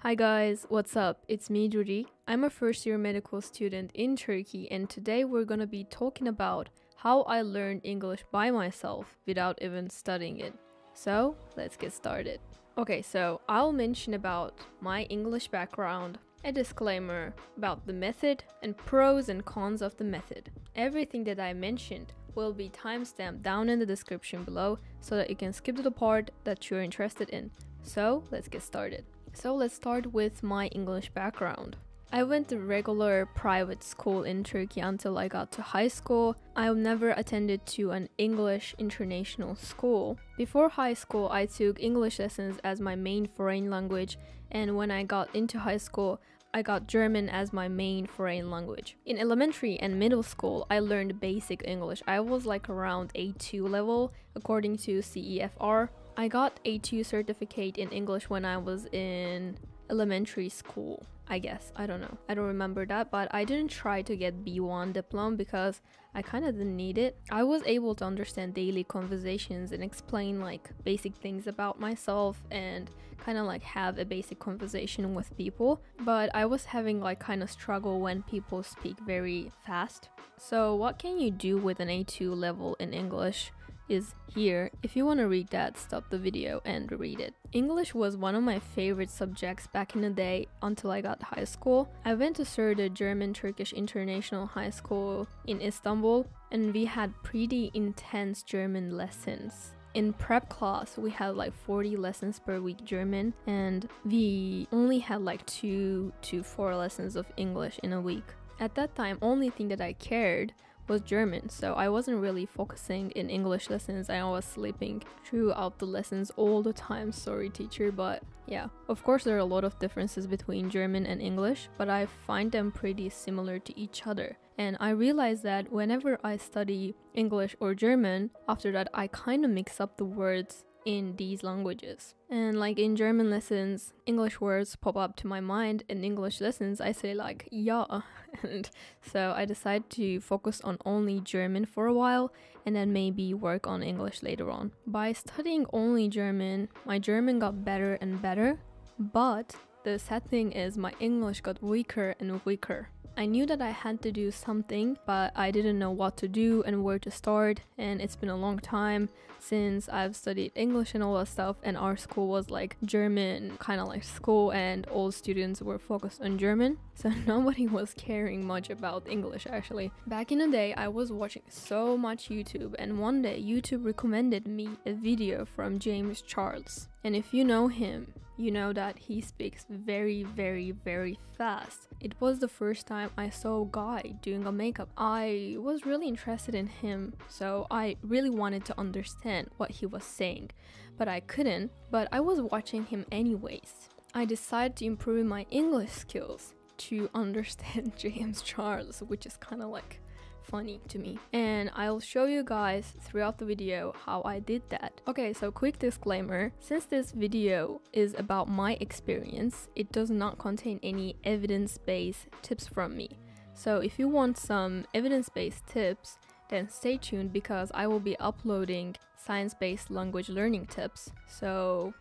Hi guys, what's up? It's me, Ruri. I'm a first year medical student in Turkey, and today we're gonna be talking about how I learned English by myself without even studying it. So, let's get started. Okay, so I'll mention about my English background, a disclaimer about the method, and pros and cons of the method. Everything that I mentioned will be timestamped down in the description below so that you can skip to the part that you're interested in. So, let's get started. So let's start with my English background. I went to regular private school in Turkey until I got to high school. I never attended to an English international school. Before high school, I took English lessons as my main foreign language, and when I got into high school, I got German as my main foreign language. In elementary and middle school, I learned basic English. I was like around A2 level according to CEFR. I got A2 certificate in English when I was in elementary school, I guess. I don't know. I don't remember that, but I didn't try to get B1 diploma because I kind of didn't need it. I was able to understand daily conversations and explain like basic things about myself and kind of like have a basic conversation with people, but I was having like kind of struggle when people speak very fast. So what can you do with an A2 level in English is here. If you want to read that, stop the video and read it. English was one of my favorite subjects back in the day until I got to high school. I went to Surde German-Turkish International High School in Istanbul, and we had pretty intense German lessons. In prep class, we had like 40 lessons per week German, and we only had like 2 to 4 lessons of English in a week. At that time, only thing that I cared was German, so I wasn't really focusing in English lessons. I was sleeping throughout the lessons all the time. Sorry, teacher, but yeah. Of course, there are a lot of differences between German and English, but I find them pretty similar to each other. And I realized that whenever I study English or German, after that I kind of mix up the words in these languages. And like in German lessons, English words pop up to my mind. In English lessons, I say like ja. And so I decided to focus on only German for a while and then maybe work on English later on. By studying only German, my German got better and better, but the sad thing is my English got weaker and weaker. I knew that I had to do something, but I didn't know what to do and where to start, and it's been a long time since I've studied English and all that stuff, and our school was like German kind of like school and all students were focused on German, so nobody was caring much about English actually. Back in the day, I was watching so much YouTube, and one day YouTube recommended me a video from James Charles. And if you know him, you know that he speaks very, very, very fast. It was the first time I saw a guy doing a makeup. I was really interested in him, so I really wanted to understand what he was saying, but I couldn't. But I was watching him anyways. I decided to improve my English skills to understand James Charles, which is kind of like funny to me, and I'll show you guys throughout the video how I did that. Okay, so quick disclaimer, since this video is about my experience, it does not contain any evidence-based tips from me. So if you want some evidence-based tips, then stay tuned because I will be uploading science-based language learning tips. So,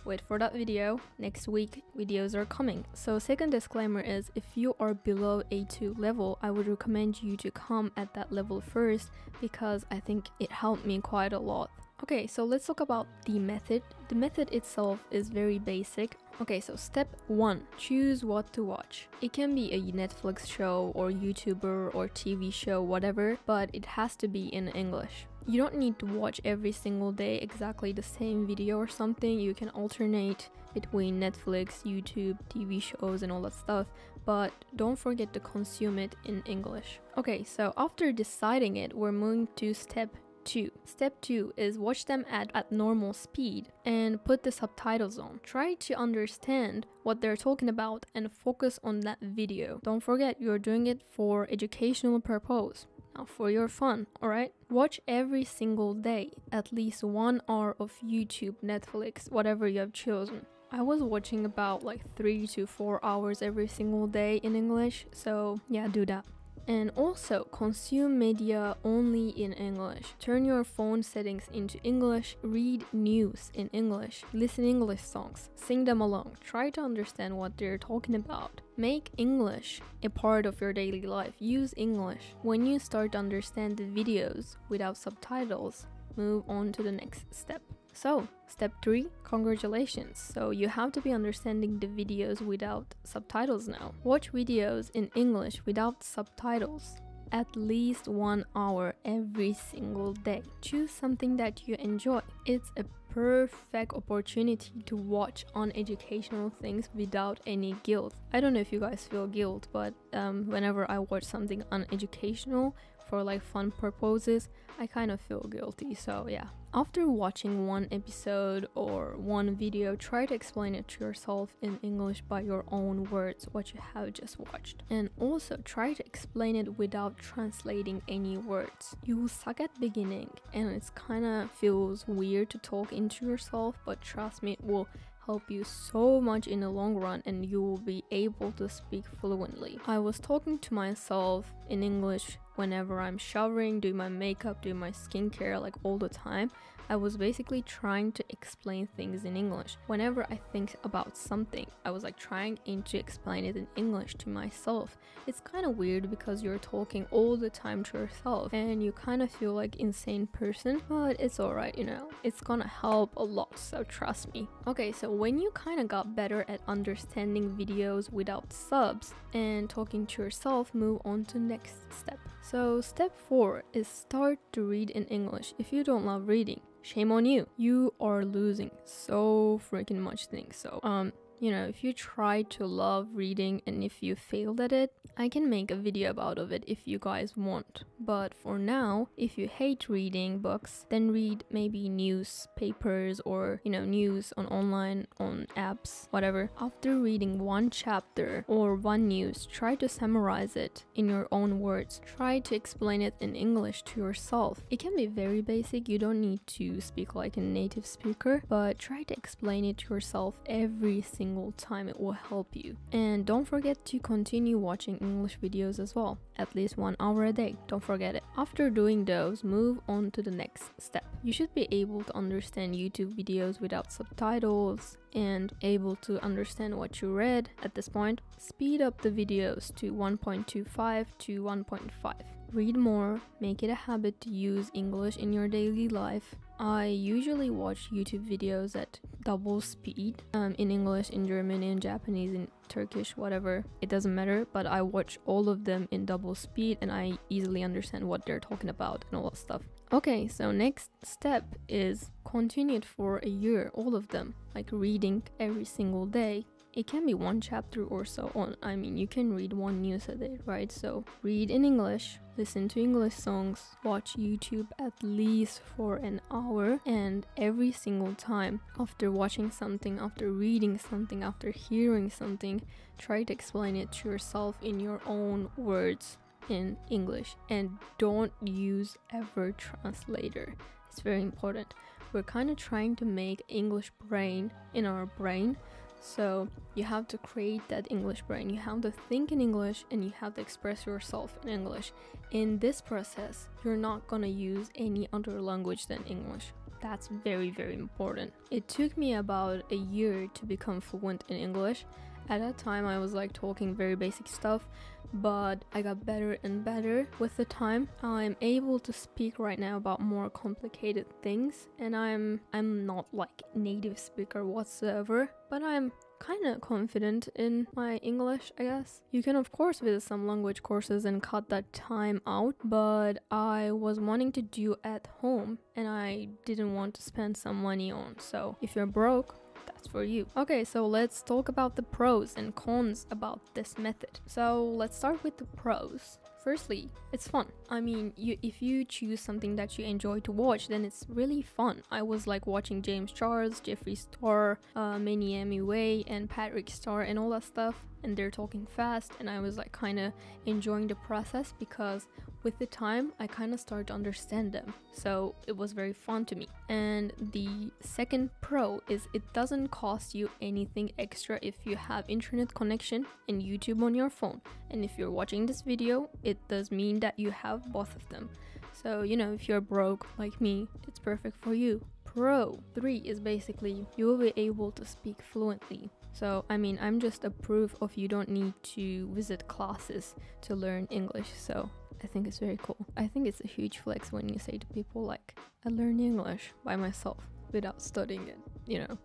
wait for that video. Next week, videos are coming. So second disclaimer is if you are below A2 level, I would recommend you to come at that level first because I think it helped me quite a lot. Okay, so let's talk about the method. The method itself is very basic. Okay, so step 1, choose what to watch. It can be a Netflix show or YouTuber or TV show, whatever, but it has to be in English. You don't need to watch every single day exactly the same video or something. You can alternate between Netflix, YouTube, TV shows and all that stuff, but don't forget to consume it in English. Okay, so after deciding it, we're moving to step 2. Step 2 is watch them at normal speed and put the subtitles on. Try to understand what they're talking about and focus on that video. Don't forget you're doing it for educational purpose, not for your fun, alright? Watch every single day at least 1 hour of YouTube, Netflix, whatever you have chosen. I was watching about like 3 to 4 hours every single day in English, so yeah, do that. And also, consume media only in English. Turn your phone settings into English, read news in English, listen English songs, sing them along, try to understand what they're talking about. Make English a part of your daily life. Use English. When you start to understand the videos without subtitles, move on to the next step. So, step 3, congratulations. So you have to be understanding the videos without subtitles now. Watch videos in English without subtitles at least 1 hour every single day. Choose something that you enjoy. It's a perfect opportunity to watch uneducational things without any guilt. I don't know if you guys feel guilt, but whenever I watch something uneducational for like fun purposes, I kind of feel guilty. So yeah, after watching one episode or one video, try to explain it to yourself in English by your own words what you have just watched, and also try to explain it without translating any words. You will suck at beginning and it's kind of feels weird to talk into yourself, but trust me, it will help you so much in the long run and you will be able to speak fluently. I was talking to myself in English whenever I'm showering, doing my makeup, doing my skincare, like all the time. I was basically trying to explain things in English. Whenever I think about something, I was like trying to explain it in English to myself. It's kind of weird because you're talking all the time to yourself and you kind of feel like insane person, but it's alright, you know, it's gonna help a lot, so trust me. Okay, so when you kind of got better at understanding videos without subs and talking to yourself, move on to next step. So step 4 is start to read in English. If you don't love reading, shame on you. You are losing so freaking much things. So you know, if you try to love reading and if you failed at it, I can make a video about it if you guys want. But for now, if you hate reading books, then read maybe newspapers or, you know, news on online, on apps, whatever. After reading one chapter or one news, try to summarize it in your own words. Try to explain it in English to yourself. It can be very basic. You don't need to speak like a native speaker, but try to explain it to yourself every single time. It will help you. And don't forget to continue watching English videos as well, at least 1 hour a day. Don't forget it. After doing those, move on to the next step. You should be able to understand YouTube videos without subtitles and able to understand what you read at this point. Speed up the videos to 1.25 to 1.5. Read more, make it a habit to use English in your daily life. I usually watch YouTube videos at double speed, in English, in German, in Japanese, in Turkish, whatever. It doesn't matter, but I watch all of them in double speed and I easily understand what they're talking about and all that stuff. Okay, so next step is continue it for a year, all of them, like reading every single day. It can be one chapter or so on. I mean, you can read one news a day, right? So read in English, listen to English songs, watch YouTube at least for an hour, and every single time after watching something, after reading something, after hearing something, try to explain it to yourself in your own words in English, and don't use ever translator. It's very important. We're kind of trying to make English brain in our brain. So you have to create that English brain. You have to think in English and you have to express yourself in English. In this process, you're not gonna use any other language than English. That's very, very important. It took me about a year to become fluent in English. At that time, I was like talking very basic stuff, but I got better and better with the time. I'm able to speak right now about more complicated things, and I'm not like native speaker whatsoever, but I'm kind of confident in my English, I guess. You can of course visit some language courses and cut that time out, but I was wanting to do at home and I didn't want to spend some money on. So if you're broke, that's for you. Okay, so let's talk about the pros and cons about this method. So let's start with the pros. Firstly, it's fun. I mean, if you choose something that you enjoy to watch, then it's really fun. I was like watching James Charles, Jeffree Star, Manny Way, and Patrick Star and all that stuff, and they're talking fast, and I was like kind of enjoying the process because with the time, I kind of started to understand them, so it was very fun to me. And the second pro is it doesn't cost you anything extra if you have internet connection and YouTube on your phone. And if you're watching this video, it does mean that you have both of them. So, you know, if you're broke like me, it's perfect for you. Pro 3 is basically you will be able to speak fluently. So, I mean, I'm just a proof of you don't need to visit classes to learn English. So, I think it's very cool. I think it's a huge flex when you say to people like, I learned English by myself without studying it, you know.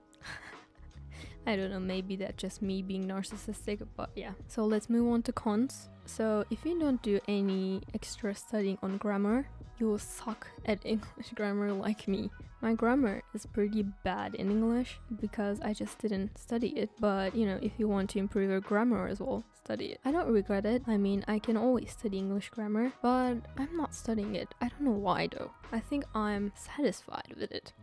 I don't know, maybe that's just me being narcissistic, but yeah. So let's move on to cons. So if you don't do any extra studying on grammar, you will suck at English grammar like me. My grammar is pretty bad in English because I just didn't study it. But you know, if you want to improve your grammar as well, study it. I don't regret it. I mean, I can always study English grammar, but I'm not studying it. I don't know why though. I think I'm satisfied with it.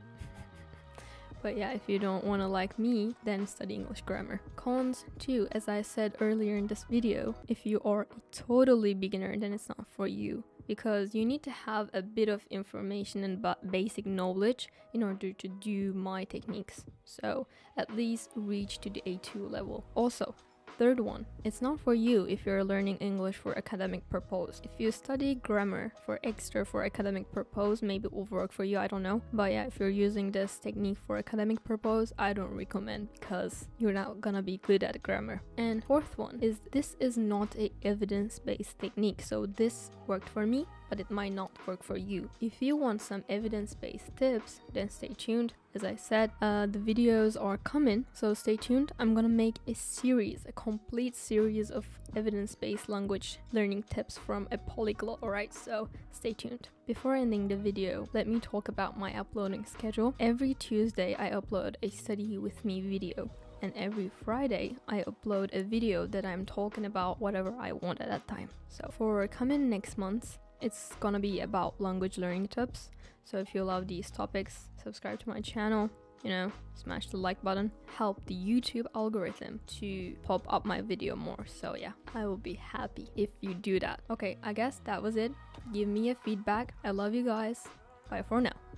But yeah, if you don't want to like me, then study English grammar. Cons too, as I said earlier in this video, if you are a totally beginner, then it's not for you. Because you need to have a bit of information and basic knowledge in order to do my techniques. So at least reach to the A2 level. Also, third one, it's not for you if you're learning English for academic purpose. If you study grammar for academic purpose, maybe it will work for you, I don't know. But yeah, if you're using this technique for academic purpose, I don't recommend because you're not gonna be good at grammar. And fourth one is this is not a evidence-based technique. So this worked for me, but it might not work for you. If you want some evidence-based tips, then stay tuned. As I said, the videos are coming, so stay tuned. I'm gonna make a complete series of evidence-based language learning tips from a polyglot, alright? So stay tuned. Before ending the video, let me talk about my uploading schedule. Every Tuesday, I upload a study with me video. And every Friday, I upload a video that I'm talking about whatever I want at that time. So for coming next month, it's gonna be about language learning tips. So if you love these topics, subscribe to my channel, you know, smash the like button, help the YouTube algorithm to pop up my video more. So yeah, I will be happy if you do that. Okay, I guess that was it. Give me a feedback. I love you guys. Bye for now.